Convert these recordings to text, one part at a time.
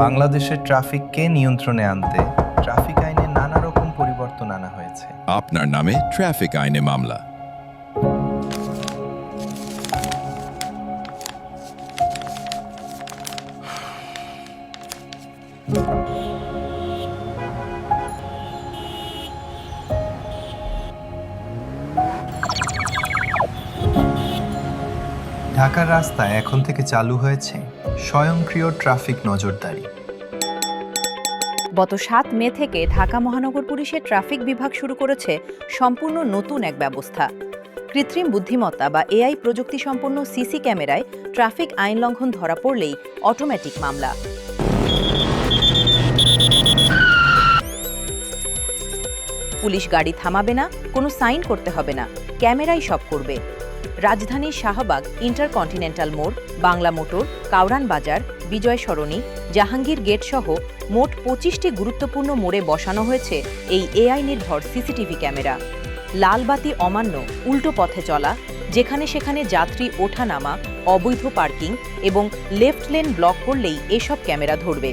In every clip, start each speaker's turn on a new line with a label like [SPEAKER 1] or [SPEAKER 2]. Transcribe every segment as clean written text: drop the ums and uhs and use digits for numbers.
[SPEAKER 1] বাংলাদেশের ট্রাফিককে নিয়ন্ত্রণে আনতে ট্রাফিক আইনে নানা রকম পরিবর্তন আনা হয়েছে।
[SPEAKER 2] আপনার নামে ট্রাফিক আইনে মামলা।
[SPEAKER 1] ঢাকার রাস্তায় এখন থেকে চালু হয়েছে স্বয়ংক্রিয় ট্রাফিক নজরদারি।
[SPEAKER 3] গত ৭ মে থেকে ঢাকা মহানগর পুলিশের ট্রাফিক বিভাগ শুরু করেছে সম্পূর্ণ নতুন এক ব্যবস্থা। কৃত্রিম বুদ্ধিমত্তা বা এআই প্রযুক্তি সম্পন্ন সিসি ক্যামেরায় ট্রাফিক আইন লঙ্ঘন ধরা পড়লেই অটোমেটিক মামলা। পুলিশ গাড়ি থামাবে না, কোনো সাইন করতে হবে না, ক্যামেরাই সব করবে। রাজধানীর শাহবাগ, ইন্টারকন্টিনেন্টাল মোড়, বাংলা মোটর, কাউরান বাজার, বিজয় সরণি, জাহাঙ্গীর গেট সহ মোট ২৫টি গুরুত্বপূর্ণ মোড়ে বসানো হয়েছে এই এআই নির্ভর সিসিটিভি ক্যামেরা। লাল বাতি অমান্য, উল্টো পথে চলা, যেখানে সেখানে যাত্রী ওঠা নামা, অবৈধ পার্কিং এবং লেফট লেন ব্লক করলেই এসব ক্যামেরা ধরবে।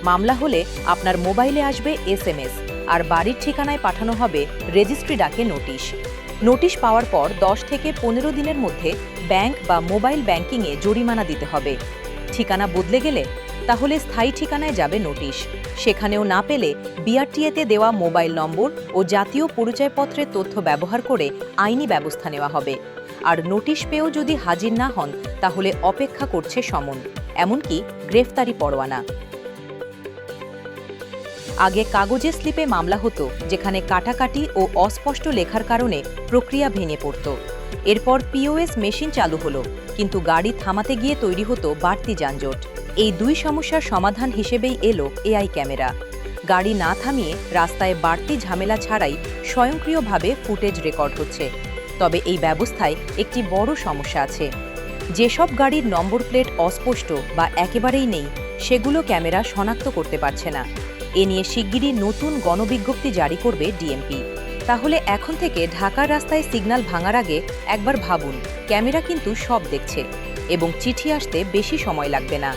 [SPEAKER 3] মামলা হলে আপনার মোবাইলে আসবে এসএমএস, আর বাড়ির ঠিকানায় পাঠানো হবে রেজিস্ট্রি ডাকে নোটিশ। নোটিশ পাওয়ার পর ১০ থেকে ১৫ দিনের মধ্যে ব্যাংক বা মোবাইল ব্যাংকিংয়ে জরিমানা দিতে হবে। ঠিকানা বদলে গেলে তাহলে স্থায়ী ঠিকানায় যাবে নোটিশ। সেখানেও না পেলে বিআরটিএতে দেওয়া মোবাইল নম্বর ও জাতীয় পরিচয়পত্রের তথ্য ব্যবহার করে আইনি ব্যবস্থা নেওয়া হবে। আর নোটিশ পেয়েও যদি হাজির না হন তাহলে অপেক্ষা করছে সমন, এমনকি গ্রেফতারি পরোয়ানা। আগে কাগজের স্লিপে মামলা হতো, যেখানে কাটাকাটি ও অস্পষ্ট লেখার কারণে প্রক্রিয়া ভেঙে পড়ত। এরপর পিওএস মেশিন চালু হলো, কিন্তু গাড়ি থামাতে গিয়ে তৈরি হতো বাড়তি যানজট। এই দুই সমস্যার সমাধান হিসেবেই এলো এআই ক্যামেরা। গাড়ি না থামিয়ে রাস্তায় বাড়তি ঝামেলা ছাড়াই স্বয়ংক্রিয়ভাবে ফুটেজ রেকর্ড হচ্ছে। তবে এই ব্যবস্থায় একটি বড় সমস্যা আছে। যেসব গাড়ির নম্বর প্লেট অস্পষ্ট বা একেবারেই নেই, সেগুলো ক্যামেরা শনাক্ত করতে পারছে না। এ নিয়ে শিগগিরই নতুন গণবিজ্ঞপ্তি জারি করবে ডিএমপি। তাহলে এখন থেকে ঢাকার রাস্তায় সিগন্যাল ভাঙার আগে একবার ভাবুন, ক্যামেরা কিন্তু সব দেখছে এবং চিঠি আসতে বেশি সময় লাগবে না।